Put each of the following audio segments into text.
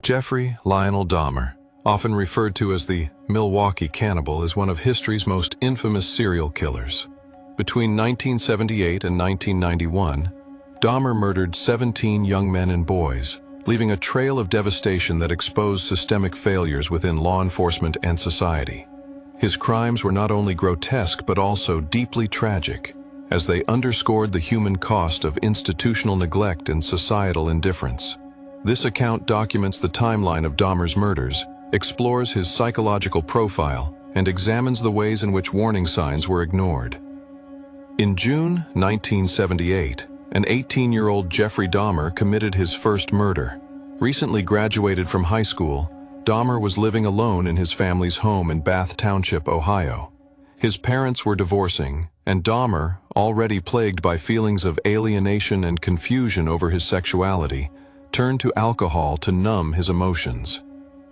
Jeffrey Lionel Dahmer, often referred to as the Milwaukee cannibal, is one of history's most infamous serial killers. Between 1978 and 1991, Dahmer murdered 17 young men and boys, leaving a trail of devastation that exposed systemic failures within law enforcement and society. His crimes were not only grotesque but also deeply tragic, as they underscored the human cost of institutional neglect and societal indifference. This account documents the timeline of Dahmer's murders, explores his psychological profile, and examines the ways in which warning signs were ignored. In June 1978, an 18-year-old Jeffrey Dahmer committed his first murder. Recently graduated from high school, Dahmer was living alone in his family's home in Bath Township, Ohio. His parents were divorcing, and Dahmer, already plagued by feelings of alienation and confusion over his sexuality, turned to alcohol to numb his emotions.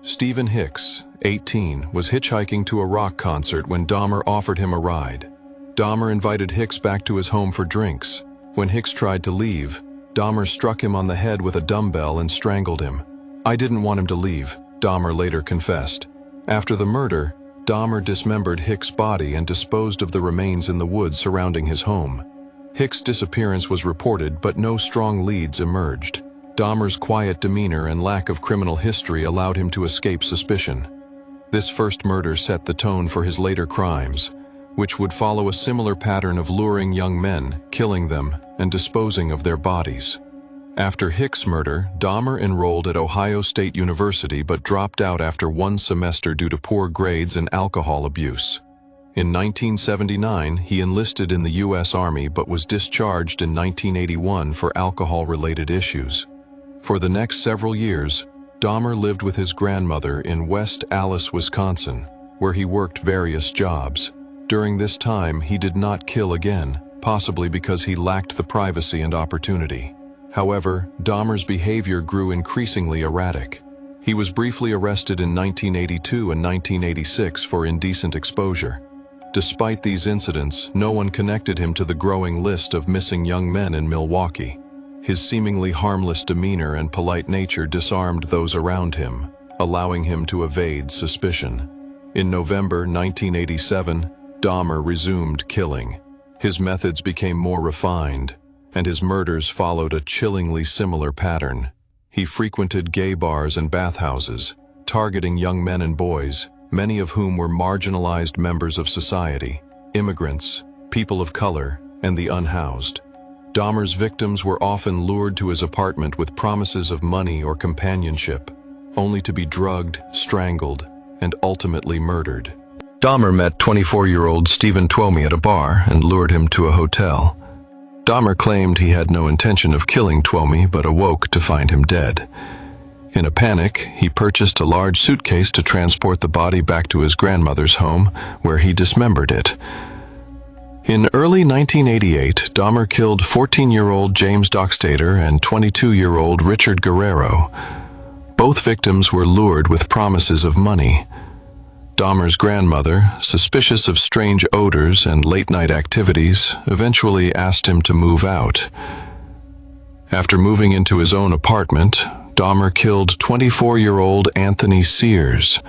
Stephen Hicks, 18, was hitchhiking to a rock concert when Dahmer offered him a ride. Dahmer invited Hicks back to his home for drinks. When Hicks tried to leave, Dahmer struck him on the head with a dumbbell and strangled him. "I didn't want him to leave," Dahmer later confessed. After the murder, Dahmer dismembered Hicks' body and disposed of the remains in the woods surrounding his home. Hicks' disappearance was reported, but no strong leads emerged. Dahmer's quiet demeanor and lack of criminal history allowed him to escape suspicion. This first murder set the tone for his later crimes, which would follow a similar pattern of luring young men, killing them, and disposing of their bodies. After Hicks' murder, Dahmer enrolled at Ohio State University but dropped out after one semester due to poor grades and alcohol abuse. In 1979, he enlisted in the U.S. Army but was discharged in 1981 for alcohol-related issues. For the next several years, Dahmer lived with his grandmother in West Allis, Wisconsin, where he worked various jobs. During this time, he did not kill again, possibly because he lacked the privacy and opportunity. However, Dahmer's behavior grew increasingly erratic. He was briefly arrested in 1982 and 1986 for indecent exposure. Despite these incidents, no one connected him to the growing list of missing young men in Milwaukee. His seemingly harmless demeanor and polite nature disarmed those around him, allowing him to evade suspicion. In November 1987, Dahmer resumed killing. His methods became more refined, and his murders followed a chillingly similar pattern. He frequented gay bars and bathhouses, targeting young men and boys, many of whom were marginalized members of society, immigrants, people of color, and the unhoused. Dahmer's victims were often lured to his apartment with promises of money or companionship, only to be drugged, strangled, and ultimately murdered. Dahmer met 24-year-old Stephen Twomey at a bar and lured him to a hotel. Dahmer claimed he had no intention of killing Twomey but awoke to find him dead. In a panic, he purchased a large suitcase to transport the body back to his grandmother's home, where he dismembered it. In early 1988, Dahmer killed 14-year-old James Dockstader and 22-year-old Richard Guerrero. Both victims were lured with promises of money. Dahmer's grandmother, suspicious of strange odors and late-night activities, eventually asked him to move out. After moving into his own apartment, Dahmer killed 24-year-old Anthony Sears.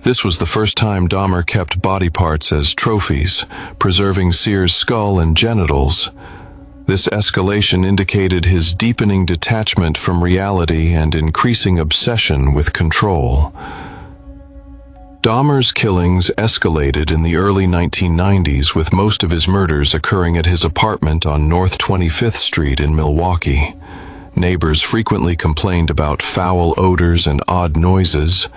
This was the first time Dahmer kept body parts as trophies, preserving Sears' skull and genitals. This escalation indicated his deepening detachment from reality and increasing obsession with control. Dahmer's killings escalated in the early 1990s, with most of his murders occurring at his apartment on North 25th Street in Milwaukee. Neighbors frequently complained about foul odors and odd noises,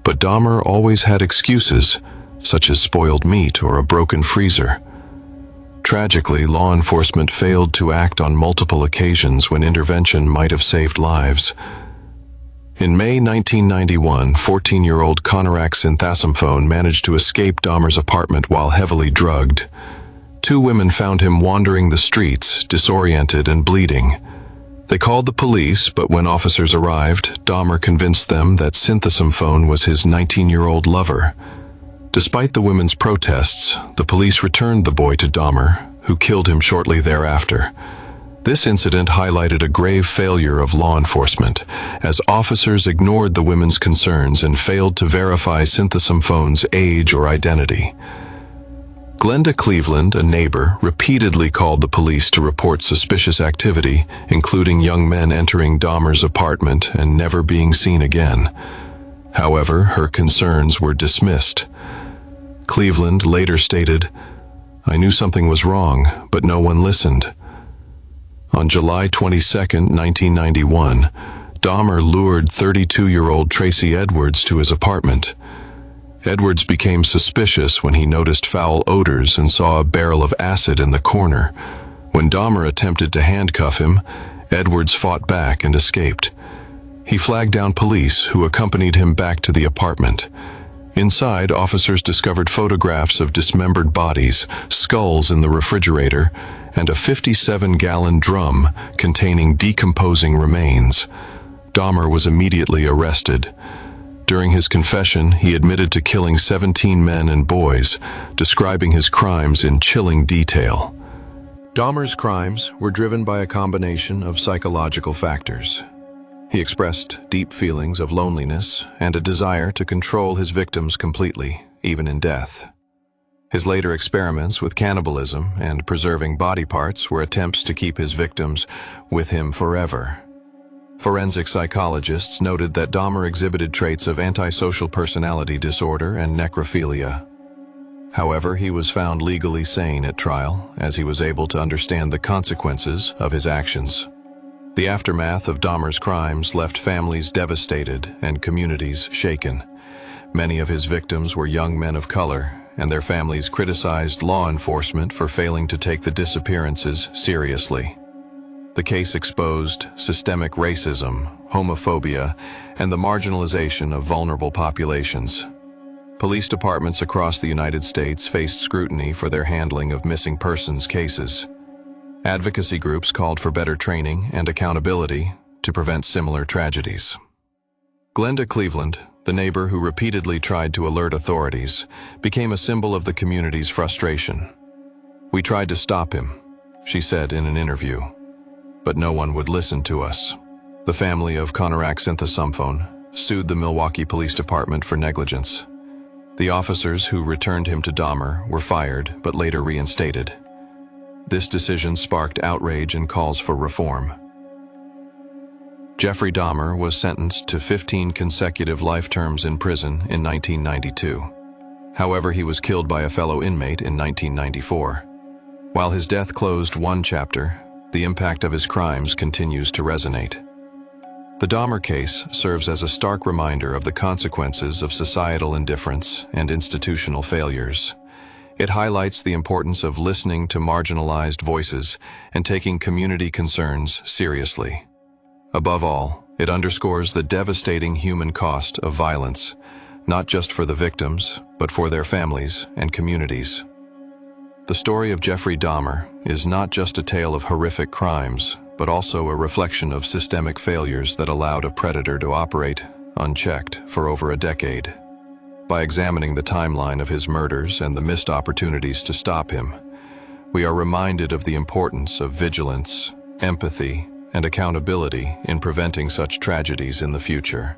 but Dahmer always had excuses, such as spoiled meat or a broken freezer. Tragically, law enforcement failed to act on multiple occasions when intervention might have saved lives. In May 1991, 14-year-old Konerak Sinthasomphone managed to escape Dahmer's apartment while heavily drugged. Two women found him wandering the streets, disoriented and bleeding. They called the police, but when officers arrived, Dahmer convinced them that Sinthasomphone was his 19-year-old lover. Despite the women's protests, the police returned the boy to Dahmer, who killed him shortly thereafter. This incident highlighted a grave failure of law enforcement, as officers ignored the women's concerns and failed to verify Sinthasomphone's age or identity. Glenda Cleveland, a neighbor, repeatedly called the police to report suspicious activity, including young men entering Dahmer's apartment and never being seen again. However, her concerns were dismissed. Cleveland later stated, "I knew something was wrong, but no one listened." On July 22, 1991, Dahmer lured 32-year-old Tracy Edwards to his apartment. Edwards became suspicious when he noticed foul odors and saw a barrel of acid in the corner. When Dahmer attempted to handcuff him, Edwards fought back and escaped. He flagged down police, who accompanied him back to the apartment. Inside, officers discovered photographs of dismembered bodies, skulls in the refrigerator, and a 57-gallon drum containing decomposing remains. Dahmer was immediately arrested. During his confession, he admitted to killing 17 men and boys, describing his crimes in chilling detail. Dahmer's crimes were driven by a combination of psychological factors. He expressed deep feelings of loneliness and a desire to control his victims completely, even in death. His later experiments with cannibalism and preserving body parts were attempts to keep his victims with him forever. Forensic psychologists noted that Dahmer exhibited traits of antisocial personality disorder and necrophilia. However, he was found legally sane at trial, as he was able to understand the consequences of his actions. The aftermath of Dahmer's crimes left families devastated and communities shaken. Many of his victims were young men of color, and their families criticized law enforcement for failing to take the disappearances seriously. The case exposed systemic racism, homophobia, and the marginalization of vulnerable populations. Police departments across the United States faced scrutiny for their handling of missing persons cases. Advocacy groups called for better training and accountability to prevent similar tragedies. Glenda Cleveland, the neighbor who repeatedly tried to alert authorities, became a symbol of the community's frustration. "We tried to stop him," she said in an interview, "but no one would listen to us." The family of Konerak Sinthasomphone sued the Milwaukee Police Department for negligence. The officers who returned him to Dahmer were fired but later reinstated. This decision sparked outrage and calls for reform. Jeffrey Dahmer was sentenced to 15 consecutive life terms in prison in 1992. However, he was killed by a fellow inmate in 1994. While his death closed one chapter, the impact of his crimes continues to resonate. The Dahmer case serves as a stark reminder of the consequences of societal indifference and institutional failures. It highlights the importance of listening to marginalized voices and taking community concerns seriously. Above all, it underscores the devastating human cost of violence, not just for the victims, but for their families and communities. The story of Jeffrey Dahmer is not just a tale of horrific crimes, but also a reflection of systemic failures that allowed a predator to operate, unchecked, for over a decade. By examining the timeline of his murders and the missed opportunities to stop him, we are reminded of the importance of vigilance, empathy, and accountability in preventing such tragedies in the future.